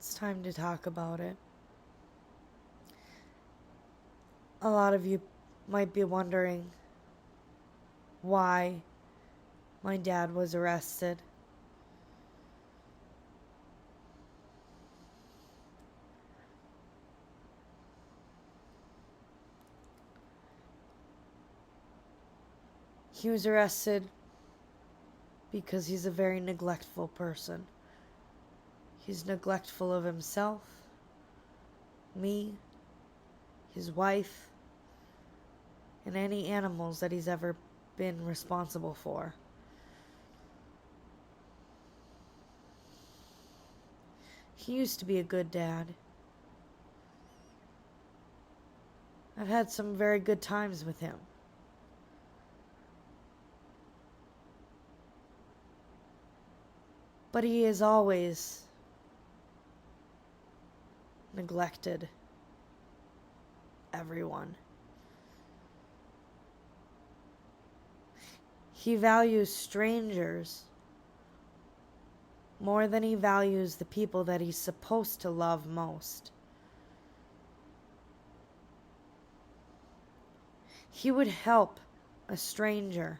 It's time to talk about it. A lot of you might be wondering why my dad was arrested. He was arrested because he's a very neglectful person. He's neglectful of himself, me, his wife, and any animals that he's ever been responsible for. He used to be a good dad. I've had some very good times with him. But he has always neglected everyone. He values strangers more than he values the people that he's supposed to love most. He would help a stranger,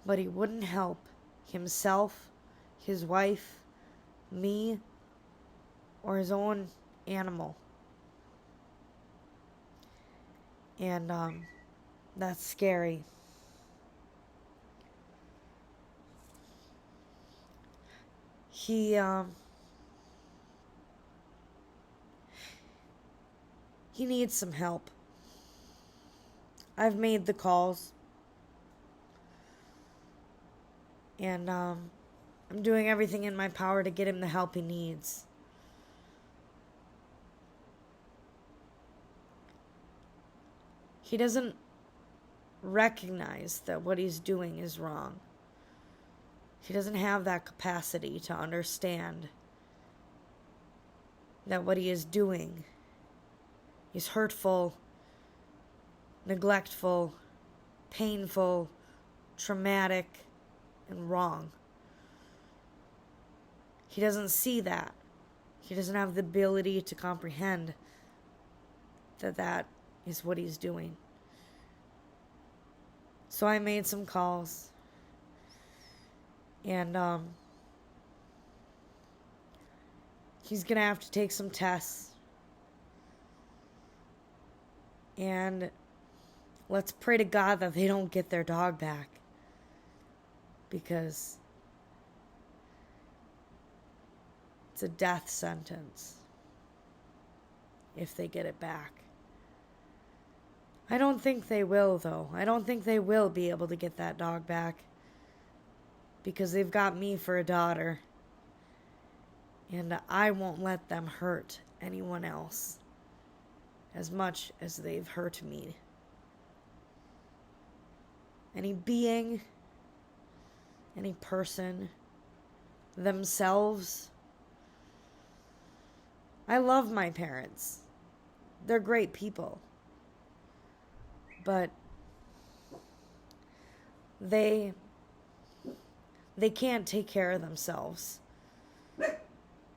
but he wouldn't help himself, his wife, me, or his own animal. And that's scary. He needs some help. I've made the calls, and I'm doing everything in my power to get him the help he needs. He doesn't recognize that what he's doing is wrong. He doesn't have that capacity to understand that what he is doing is hurtful, neglectful, painful, traumatic, and wrong. He doesn't see that. He doesn't have the ability to comprehend that that is what he's doing. So I made some calls, and he's gonna have to take some tests, and let's pray to God that they don't get their dog back, because it's a death sentence if they get it back. I don't think they will, though. I don't think they will be able to get that dog back, because they've got me for a daughter, and I won't let them hurt anyone else as much as they've hurt me. Any being, any person, themselves. I love my parents. They're great people. But they can't take care of themselves.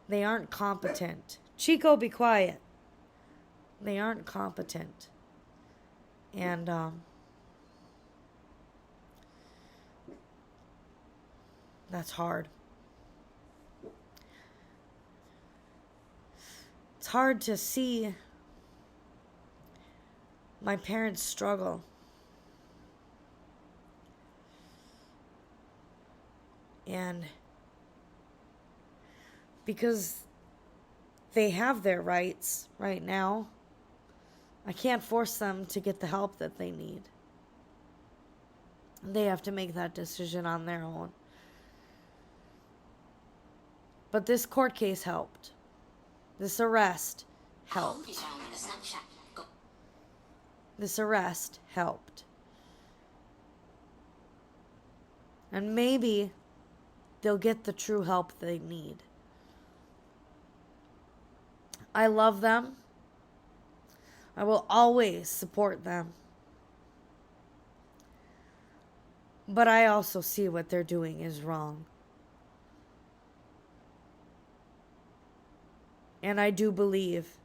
They aren't competent. Chico, be quiet. They aren't competent. And that's hard. It's hard to see my parents struggle. And because they have their rights right now, I can't force them to get the help that they need. They have to make that decision on their own. But this court case helped. This arrest helped. This arrest helped. And maybe they'll get the true help they need. I love them. I will always support them. But I also see what they're doing is wrong. And I do believe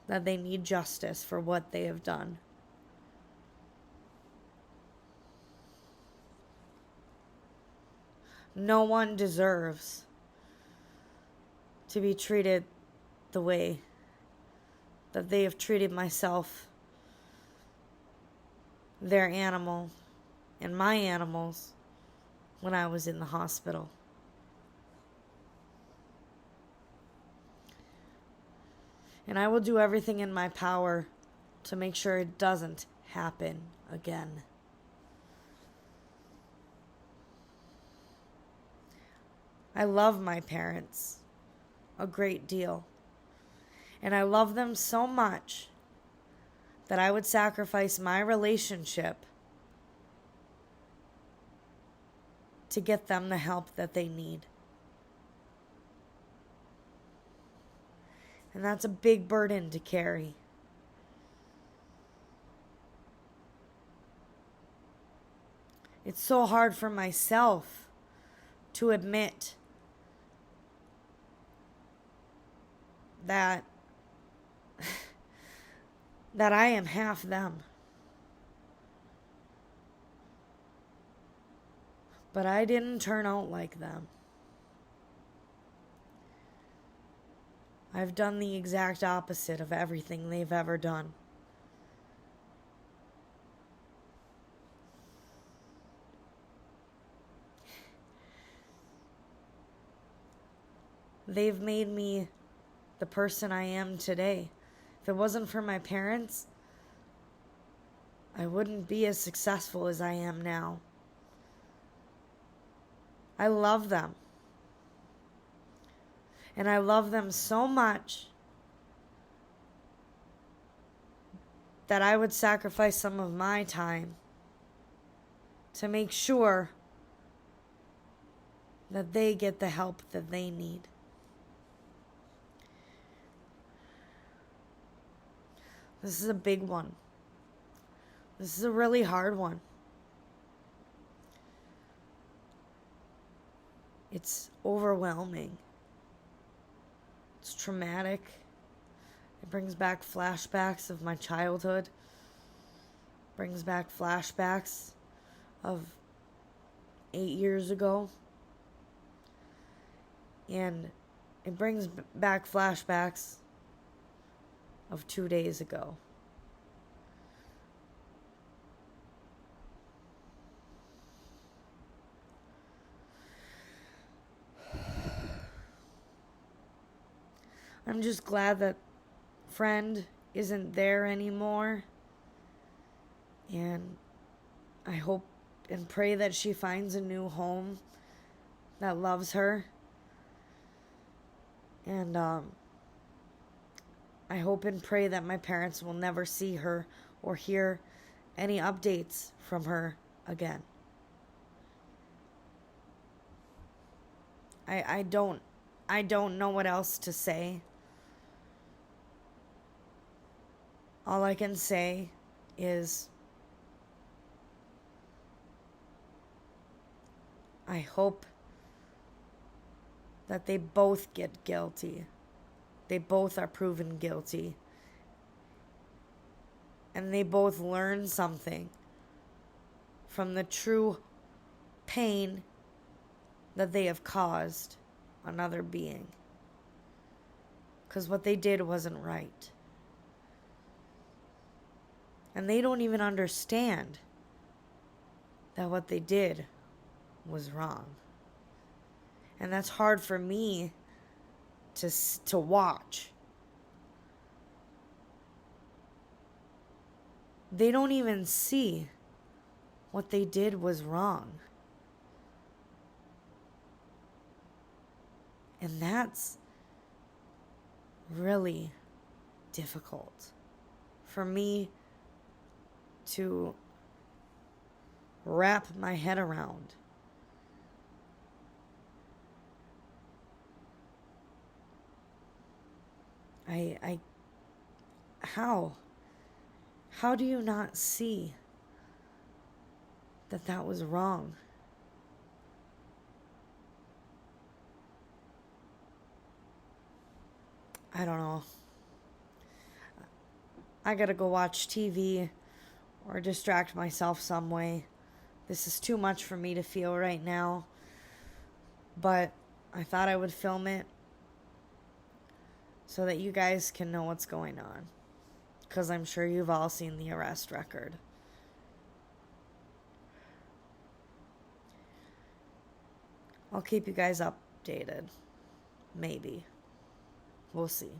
that they need justice for what they have done. No one deserves to be treated the way that they have treated myself, their animal, and my animals when I was in the hospital. And I will do everything in my power to make sure it doesn't happen again. I love my parents a great deal. And I love them so much that I would sacrifice my relationship to get them the help that they need. And that's a big burden to carry. It's so hard for myself to admit that I am half them. But I didn't turn out like them. I've done the exact opposite of everything they've ever done. They've made me the person I am today. If it wasn't for my parents, I wouldn't be as successful as I am now. I love them. And I love them so much that I would sacrifice some of my time to make sure that they get the help that they need. This is a big one. This is a really hard one. It's overwhelming. It's traumatic. It brings back flashbacks of my childhood. Brings back flashbacks of 8 years ago. And it brings back flashbacks of 2 days ago. I'm just glad that friend isn't there anymore. And I hope and pray that she finds a new home that loves her. And I hope and pray that my parents will never see her or hear any updates from her again. I don't know what else to say. All I can say is I hope that they both get guilty. They both are proven guilty. And they both learn something from the true pain that they have caused another being. Because what they did wasn't right. And they don't even understand that what they did was wrong. And that's hard for me to watch. They don't even see what they did was wrong. And that's really difficult for me to wrap my head around. How do you not see that that was wrong? I don't know. I gotta go watch TV or distract myself some way. This is too much for me to feel right now. But I thought I would film it so that you guys can know what's going on. Because I'm sure you've all seen the arrest record. I'll keep you guys updated. Maybe. We'll see.